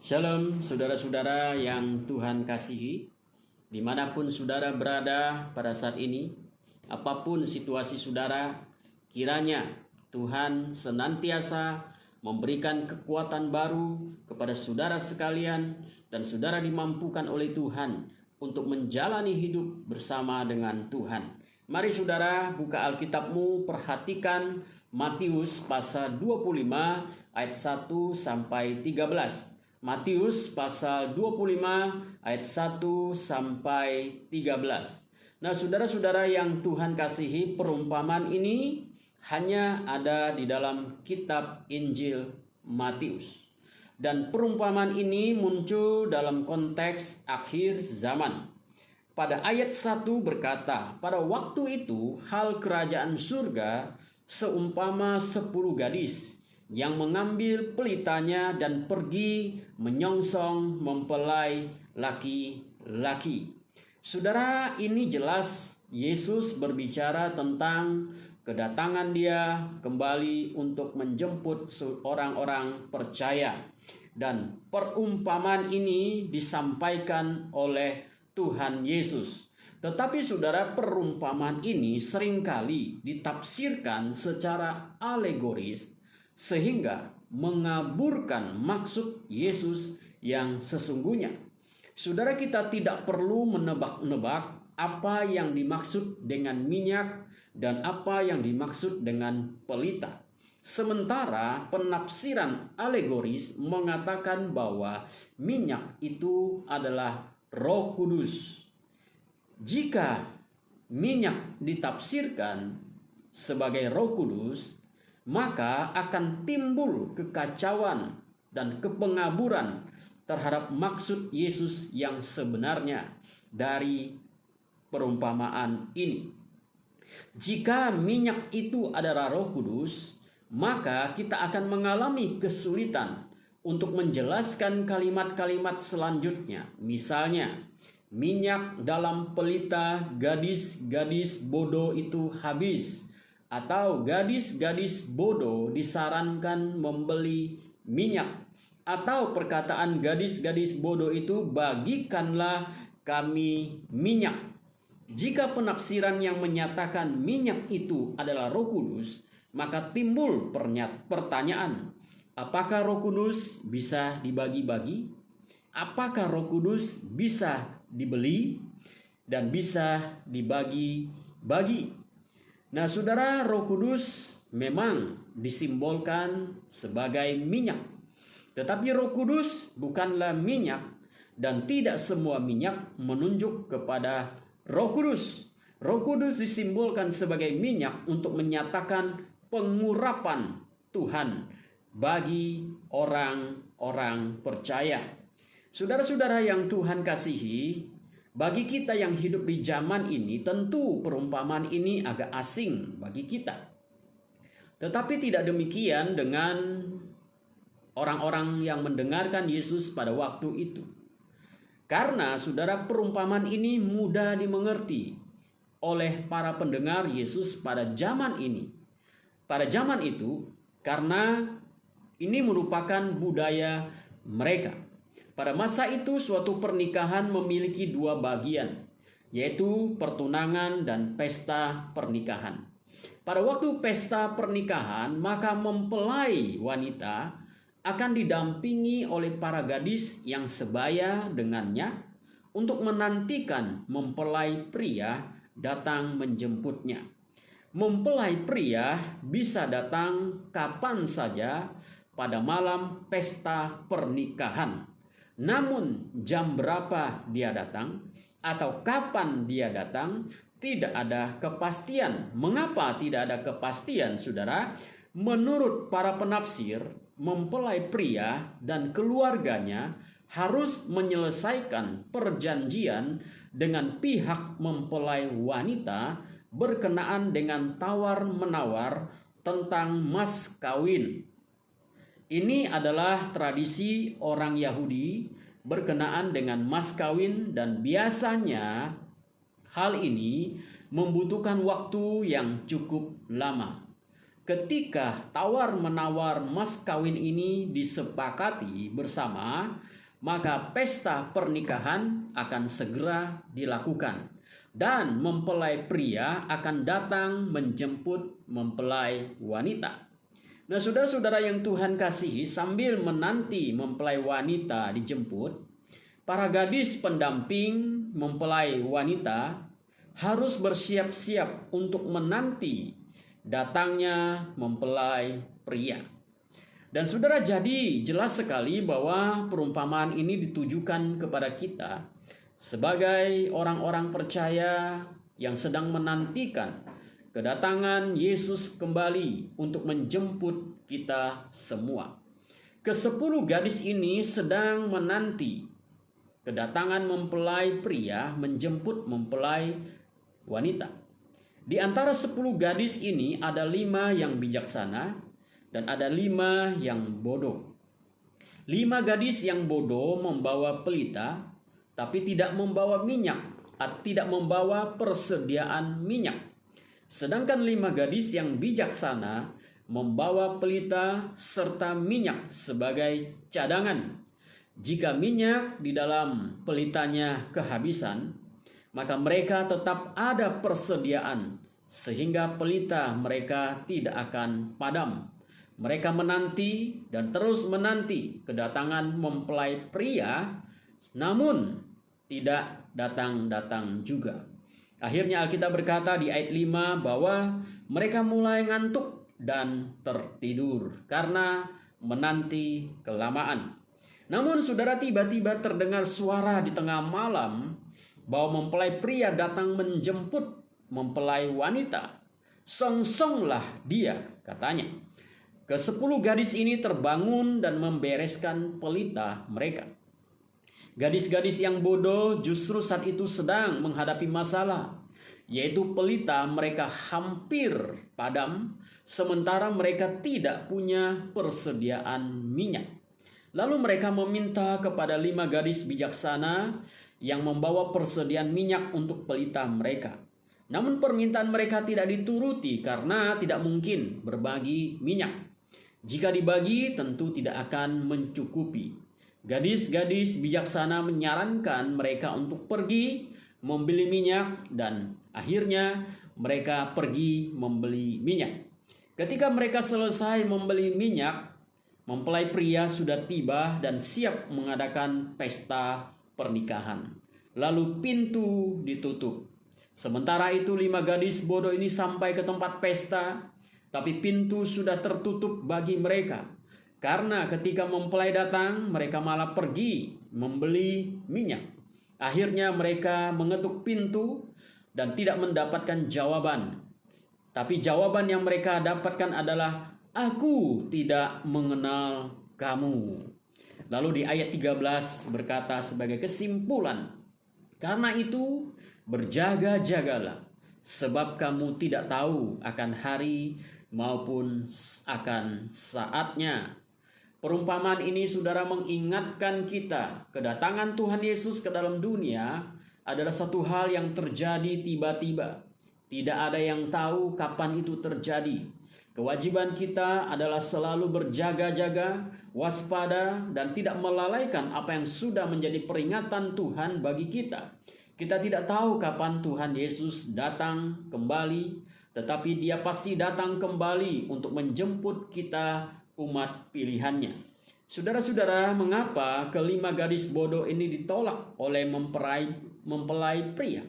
Shalom saudara-saudara yang Tuhan kasihi, dimanapun saudara berada pada saat ini, apapun situasi saudara, kiranya Tuhan senantiasa memberikan kekuatan baru kepada saudara sekalian dan saudara dimampukan oleh Tuhan untuk menjalani hidup bersama dengan Tuhan. Mari saudara buka Alkitabmu, perhatikan Matius pasal 25 ayat 1 sampai 13. Matius pasal 25 ayat 1 sampai 13. Nah, saudara-saudara yang Tuhan kasihi, perumpamaan ini hanya ada di dalam kitab Injil Matius. Dan perumpamaan ini muncul dalam konteks akhir zaman. Pada ayat 1 berkata, pada waktu itu hal kerajaan surga seumpama 10 gadis yang mengambil pelitanya dan pergi menyongsong mempelai laki-laki. Saudara, ini jelas Yesus berbicara tentang kedatangan Dia kembali untuk menjemput orang-orang percaya. Dan perumpamaan ini disampaikan oleh Tuhan Yesus. Tetapi saudara, perumpamaan ini seringkali ditafsirkan secara alegoris sehingga mengaburkan maksud Yesus yang sesungguhnya. Saudara, kita tidak perlu menebak-nebak apa yang dimaksud dengan minyak dan apa yang dimaksud dengan pelita. Sementara penafsiran alegoris mengatakan bahwa minyak itu adalah Roh Kudus. Jika minyak ditafsirkan sebagai Roh Kudus, maka akan timbul kekacauan dan kepengaburan terhadap maksud Yesus yang sebenarnya dari perumpamaan ini. Jika minyak itu adalah Roh Kudus, maka kita akan mengalami kesulitan untuk menjelaskan kalimat-kalimat selanjutnya. Misalnya, minyak dalam pelita gadis-gadis bodoh itu habis, atau gadis-gadis bodoh disarankan membeli minyak, atau perkataan gadis-gadis bodoh itu bagikanlah kami minyak. Jika penafsiran yang menyatakan minyak itu adalah Roh Kudus, maka timbul pertanyaan, apakah Roh Kudus bisa dibagi-bagi? Apakah Roh Kudus bisa dibeli dan bisa dibagi-bagi? Nah, saudara, Roh Kudus memang disimbolkan sebagai minyak. Tetapi Roh Kudus bukanlah minyak, dan tidak semua minyak menunjuk kepada Roh Kudus. Roh Kudus disimbolkan sebagai minyak untuk menyatakan pengurapan Tuhan bagi orang-orang percaya. Saudara-saudara yang Tuhan kasihi, bagi kita yang hidup di zaman ini, tentu perumpamaan ini agak asing bagi kita. Tetapi tidak demikian dengan orang-orang yang mendengarkan Yesus pada waktu itu. Karena saudara, perumpamaan ini mudah dimengerti oleh para pendengar Yesus pada zaman ini. Pada zaman itu, karena ini merupakan budaya mereka. Pada masa itu suatu pernikahan memiliki dua bagian, yaitu pertunangan dan pesta pernikahan. Pada waktu pesta pernikahan, maka mempelai wanita akan didampingi oleh para gadis yang sebaya dengannya untuk menantikan mempelai pria datang menjemputnya. Mempelai pria bisa datang kapan saja pada malam pesta pernikahan. Namun jam berapa dia datang atau kapan dia datang tidak ada kepastian. Mengapa tidak ada kepastian, saudara? Menurut para penafsir, mempelai pria dan keluarganya harus menyelesaikan perjanjian dengan pihak mempelai wanita berkenaan dengan tawar-menawar tentang mas kawin. Ini adalah tradisi orang Yahudi berkenaan dengan mas kawin, dan biasanya hal ini membutuhkan waktu yang cukup lama. ketika tawar-menawar mas kawin ini disepakati bersama, maka pesta pernikahan akan segera dilakukan dan mempelai pria akan datang menjemput mempelai wanita. Nah, saudara-saudara yang Tuhan kasihi, sambil menanti mempelai wanita dijemput, para gadis pendamping mempelai wanita harus bersiap-siap untuk menanti datangnya mempelai pria. Dan saudara, jadi jelas sekali bahwa perumpamaan ini ditujukan kepada kita sebagai orang-orang percaya yang sedang menantikan kedatangan Yesus kembali untuk menjemput kita semua. Ke-10 gadis ini sedang menanti kedatangan mempelai pria menjemput mempelai wanita. Di antara 10 gadis ini ada 5 yang bijaksana dan ada 5 yang bodoh. 5 gadis yang bodoh membawa pelita tapi tidak membawa minyak, tidak membawa persediaan minyak. Sedangkan 5 gadis yang bijaksana membawa pelita serta minyak sebagai cadangan. Jika minyak di dalam pelitanya kehabisan, maka mereka tetap ada persediaan sehingga pelita mereka tidak akan padam. Mereka menanti dan terus menanti kedatangan mempelai pria, namun tidak datang-datang juga. Akhirnya Alkitab berkata di ayat 5 bahwa mereka mulai ngantuk dan tertidur karena menanti kelamaan. Namun saudara, tiba-tiba terdengar suara di tengah malam bahwa mempelai pria datang menjemput mempelai wanita. Songsonglah dia, katanya. Ke-10 gadis ini terbangun dan membereskan pelita mereka. Gadis-gadis yang bodoh justru saat itu sedang menghadapi masalah, yaitu pelita mereka hampir padam, sementara mereka tidak punya persediaan minyak. Lalu mereka meminta kepada 5 gadis bijaksana yang membawa persediaan minyak untuk pelita mereka. Namun permintaan mereka tidak dituruti karena tidak mungkin berbagi minyak. Jika dibagi tentu tidak akan mencukupi. Gadis-gadis bijaksana menyarankan mereka untuk pergi membeli minyak dan akhirnya mereka pergi membeli minyak. Ketika mereka selesai membeli minyak, mempelai pria sudah tiba dan siap mengadakan pesta pernikahan. Lalu pintu ditutup. Sementara itu 5 gadis bodoh ini sampai ke tempat pesta, tapi pintu sudah tertutup bagi mereka. Karena ketika mempelai datang, mereka malah pergi membeli minyak. Akhirnya mereka mengetuk pintu dan tidak mendapatkan jawaban. Tapi jawaban yang mereka dapatkan adalah, "Aku tidak mengenal kamu." Lalu di ayat 13 berkata sebagai kesimpulan, "Karena itu berjaga-jagalah, sebab kamu tidak tahu akan hari maupun akan saatnya." Perumpamaan ini saudara mengingatkan kita, kedatangan Tuhan Yesus ke dalam dunia adalah satu hal yang terjadi tiba-tiba. Tidak ada yang tahu kapan itu terjadi. Kewajiban kita adalah selalu berjaga-jaga, waspada, dan tidak melalaikan apa yang sudah menjadi peringatan Tuhan bagi kita. Kita tidak tahu kapan Tuhan Yesus datang kembali, tetapi Dia pasti datang kembali untuk menjemput kita umat pilihannya. Saudara-saudara, mengapa ke-5 gadis bodoh ini ditolak oleh mempelai pria?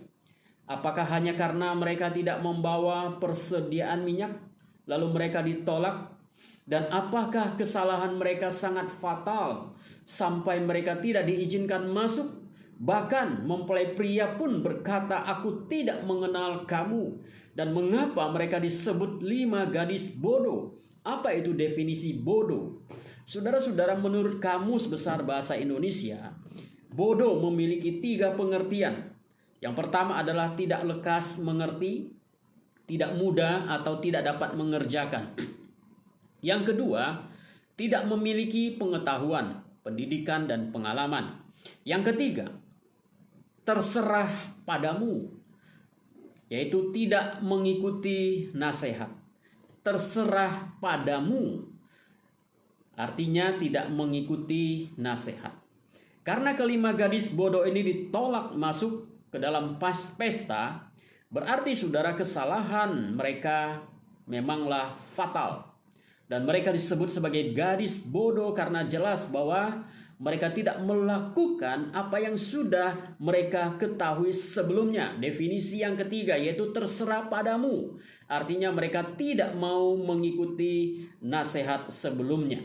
Apakah hanya karena mereka tidak membawa persediaan minyak, lalu mereka ditolak? Dan apakah kesalahan mereka sangat fatal sampai mereka tidak diizinkan masuk? Bahkan mempelai pria pun berkata, "Aku tidak mengenal kamu." Dan mengapa mereka disebut 5 gadis bodoh? Apa itu definisi bodoh? Saudara-saudara, menurut Kamus Besar Bahasa Indonesia, bodoh memiliki 3 pengertian. Yang pertama adalah tidak lekas mengerti, tidak mudah atau tidak dapat mengerjakan. Yang kedua, tidak memiliki pengetahuan, pendidikan, dan pengalaman. Yang ketiga, terserah padamu, yaitu tidak mengikuti nasihat. terserah padamu. Artinya tidak mengikuti nasihat. Karena kelima gadis bodoh ini ditolak masuk ke dalam pesta, berarti saudara kesalahan mereka memanglah fatal. Dan mereka disebut sebagai gadis bodoh karena jelas bahwa mereka tidak melakukan apa yang sudah mereka ketahui sebelumnya. Definisi yang ketiga yaitu terserah padamu. Artinya mereka tidak mau mengikuti nasihat sebelumnya.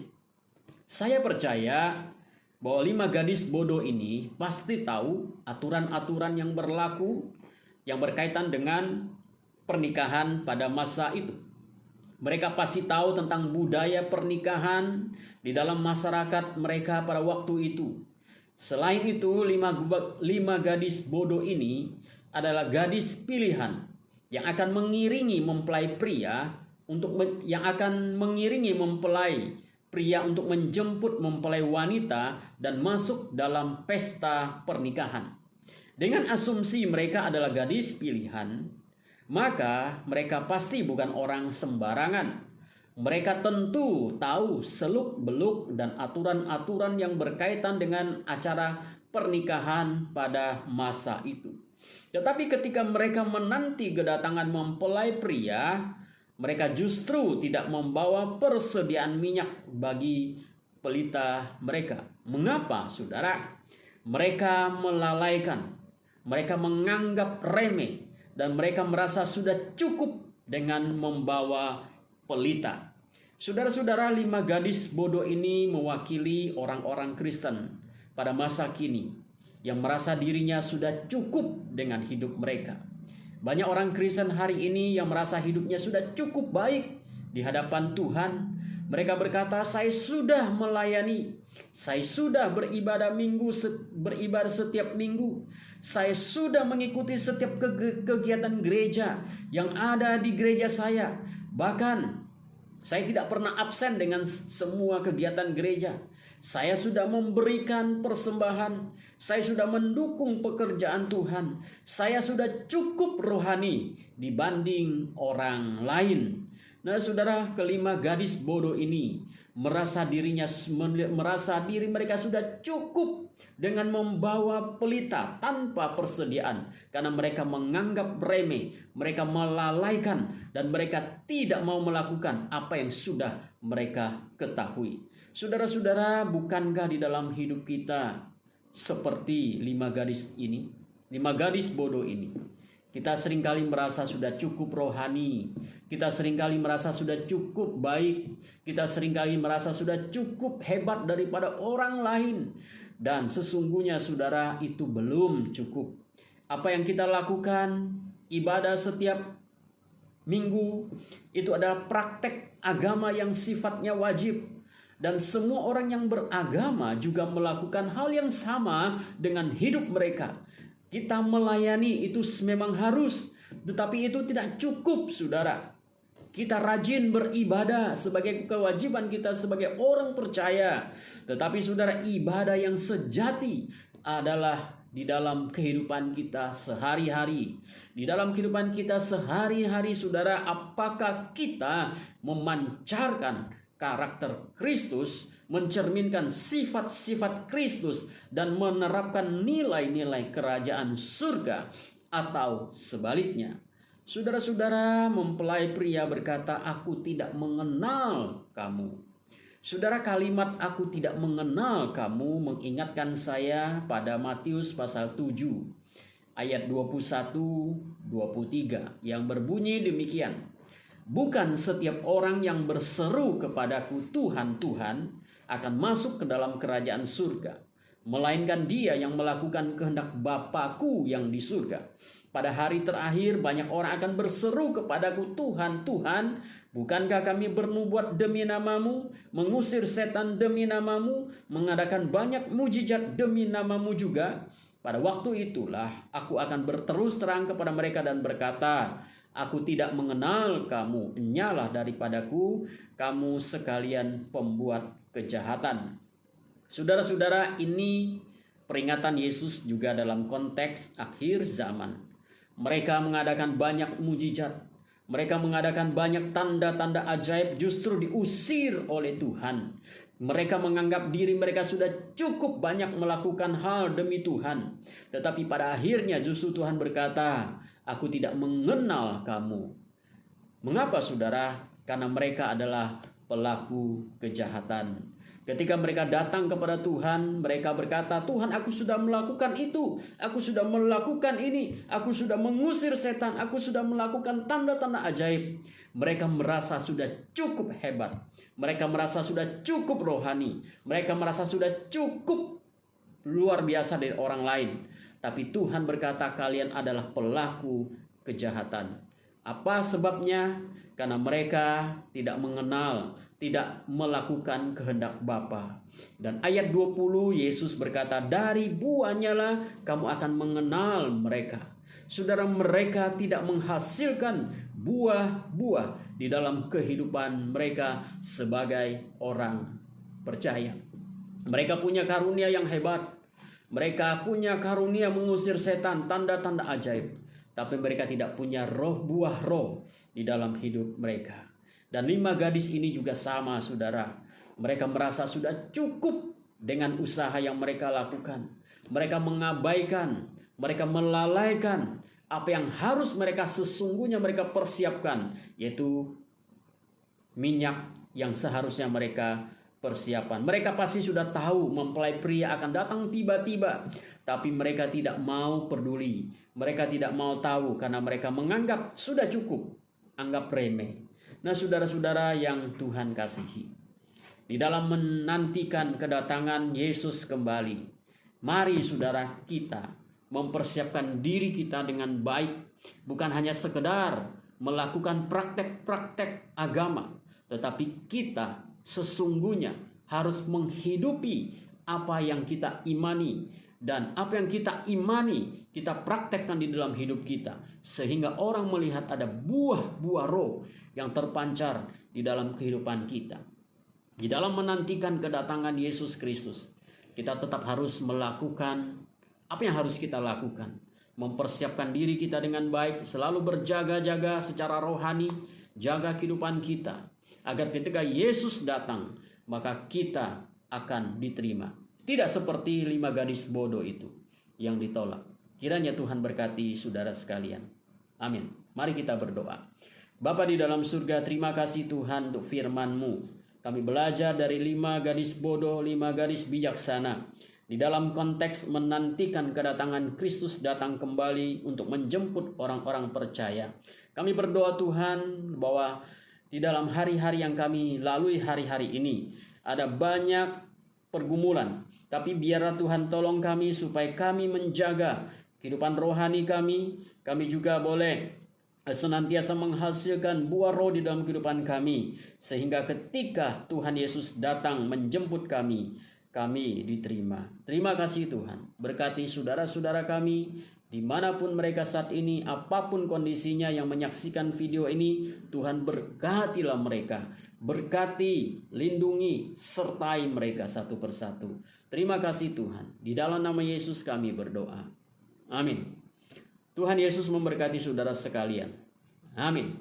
Saya percaya bahwa 5 gadis bodoh ini pasti tahu aturan-aturan yang berlaku yang berkaitan dengan pernikahan pada masa itu. Mereka pasti tahu tentang budaya pernikahan di dalam masyarakat mereka pada waktu itu. Selain itu, 5 gadis bodoh ini adalah gadis pilihan yang akan mengiringi mempelai pria untuk untuk menjemput mempelai wanita dan masuk dalam pesta pernikahan. Dengan asumsi mereka adalah gadis pilihan, maka mereka pasti bukan orang sembarangan. Mereka tentu tahu seluk-beluk dan aturan-aturan yang berkaitan dengan acara pernikahan pada masa itu. Tetapi ketika mereka menanti kedatangan mempelai pria, mereka justru tidak membawa persediaan minyak bagi pelita mereka. Mengapa, saudara? Mereka melalaikan, mereka menganggap remeh, dan mereka merasa sudah cukup dengan membawa pelita. Saudara-saudara, 5 gadis bodoh ini mewakili orang-orang Kristen pada masa kini yang merasa dirinya sudah cukup dengan hidup mereka. Banyak orang Kristen hari ini yang merasa hidupnya sudah cukup baik di hadapan Tuhan. Mereka berkata, saya sudah melayani, saya sudah beribadah setiap minggu, saya sudah mengikuti setiap kegiatan gereja yang ada di gereja saya. Bahkan saya tidak pernah absen dengan semua kegiatan gereja. Saya sudah memberikan persembahan, saya sudah mendukung pekerjaan Tuhan, saya sudah cukup rohani dibanding orang lain. Nah, saudara, kelima gadis bodoh ini merasa diri mereka sudah cukup dengan membawa pelita tanpa persediaan, karena mereka menganggap remeh, mereka melalaikan, dan mereka tidak mau melakukan apa yang sudah mereka ketahui. Saudara-saudara, bukankah di dalam hidup kita seperti 5 gadis ini, 5 gadis bodoh ini? Kita seringkali merasa sudah cukup rohani, kita seringkali merasa sudah cukup baik, kita seringkali merasa sudah cukup hebat daripada orang lain. Dan sesungguhnya saudara, itu belum cukup. Apa yang kita lakukan, ibadah setiap minggu, itu adalah praktek agama yang sifatnya wajib. Dan semua orang yang beragama juga melakukan hal yang sama dengan hidup mereka. Kita melayani itu memang harus, tetapi itu tidak cukup, saudara. Kita rajin beribadah sebagai kewajiban kita sebagai orang percaya. Tetapi saudara, ibadah yang sejati adalah di dalam kehidupan kita sehari-hari. Di dalam kehidupan kita sehari-hari, saudara, apakah kita memancarkan karakter Kristus, mencerminkan sifat-sifat Kristus, dan menerapkan nilai-nilai kerajaan surga, atau sebaliknya? Saudara-saudara, mempelai pria berkata, aku tidak mengenal kamu. Saudara, kalimat aku tidak mengenal kamu mengingatkan saya pada Matius pasal 7 ayat 21-23 yang berbunyi demikian. Bukan setiap orang yang berseru kepadaku Tuhan, Tuhan akan masuk ke dalam kerajaan surga, melainkan dia yang melakukan kehendak Bapa-Ku yang di surga. Pada hari terakhir banyak orang akan berseru kepadaku, Tuhan, Tuhan, bukankah kami bernubuat demi namamu, mengusir setan demi namamu, mengadakan banyak mujizat demi namamu juga? Pada waktu itulah aku akan berterus terang kepada mereka dan berkata, aku tidak mengenal kamu, enyalah daripadaku, kamu sekalian pembuat kejahatan. Saudara-saudara, ini peringatan Yesus juga dalam konteks akhir zaman. Mereka mengadakan banyak mujizat, Mereka mengadakan banyak tanda-tanda ajaib, justru diusir oleh Tuhan. Mereka menganggap diri mereka sudah cukup banyak melakukan hal demi Tuhan. Tetapi pada akhirnya justru Tuhan berkata, "Aku tidak mengenal kamu." Mengapa saudara? Karena mereka adalah pelaku kejahatan. Ketika mereka datang kepada Tuhan, mereka berkata, "Tuhan, aku sudah melakukan itu, aku sudah melakukan ini, aku sudah mengusir setan, aku sudah melakukan tanda-tanda ajaib." Mereka merasa sudah cukup hebat, mereka merasa sudah cukup rohani, mereka merasa sudah cukup luar biasa dari orang lain. Tapi Tuhan berkata, "Kalian adalah pelaku kejahatan." Apa sebabnya? Karena mereka tidak mengenal, tidak melakukan kehendak Bapa. Dan ayat 20 Yesus berkata, "Dari buahnya lah kamu akan mengenal mereka." Saudara, mereka tidak menghasilkan buah-buah di dalam kehidupan mereka sebagai orang percaya. Mereka punya karunia yang hebat. Mereka punya karunia mengusir setan, tanda-tanda ajaib. Tapi mereka tidak punya buah roh di dalam hidup mereka. Dan 5 gadis ini juga sama, saudara. Mereka merasa sudah cukup dengan usaha yang mereka lakukan. Mereka mengabaikan, mereka melalaikan apa yang harus mereka sesungguhnya mereka persiapkan, yaitu minyak yang seharusnya mereka persiapan. Mereka pasti sudah tahu mempelai pria akan datang tiba-tiba, tapi mereka tidak mau peduli. Mereka tidak mau tahu karena mereka menganggap sudah cukup, anggap remeh. Nah, saudara-saudara yang Tuhan kasihi, di dalam menantikan kedatangan Yesus kembali, mari saudara kita mempersiapkan diri kita dengan baik, bukan hanya sekedar melakukan praktek-praktek agama, tetapi kita sesungguhnya harus menghidupi apa yang kita imani, dan apa yang kita imani kita praktekkan di dalam hidup kita, sehingga orang melihat ada buah-buah roh yang terpancar di dalam kehidupan kita. Di dalam menantikan kedatangan Yesus Kristus, kita tetap harus melakukan apa yang harus kita lakukan, mempersiapkan diri kita dengan baik, selalu berjaga-jaga secara rohani, jaga kehidupan kita, agar ketika Yesus datang, maka kita akan diterima. Tidak seperti 5 gadis bodoh itu yang ditolak. Kiranya Tuhan berkati saudara sekalian. Amin. Mari kita berdoa. Bapa di dalam surga, terima kasih Tuhan untuk firman-Mu. Kami belajar dari 5 gadis bodoh, 5 gadis bijaksana. Di dalam konteks menantikan kedatangan Kristus datang kembali untuk menjemput orang-orang percaya. Kami berdoa Tuhan bahwa di dalam hari-hari yang kami lalui hari-hari ini, ada banyak pergumulan. Tapi biarlah Tuhan tolong kami supaya kami menjaga kehidupan rohani kami. Kami juga boleh senantiasa menghasilkan buah roh di dalam kehidupan kami. Sehingga ketika Tuhan Yesus datang menjemput kami, kami diterima. Terima kasih Tuhan. Berkati saudara-saudara kami dimanapun mereka saat ini, apapun kondisinya yang menyaksikan video ini, Tuhan berkatilah mereka. Berkati, lindungi, sertai mereka satu persatu. Terima kasih Tuhan. Di dalam nama Yesus kami berdoa. Amin. Tuhan Yesus memberkati saudara sekalian. Amin.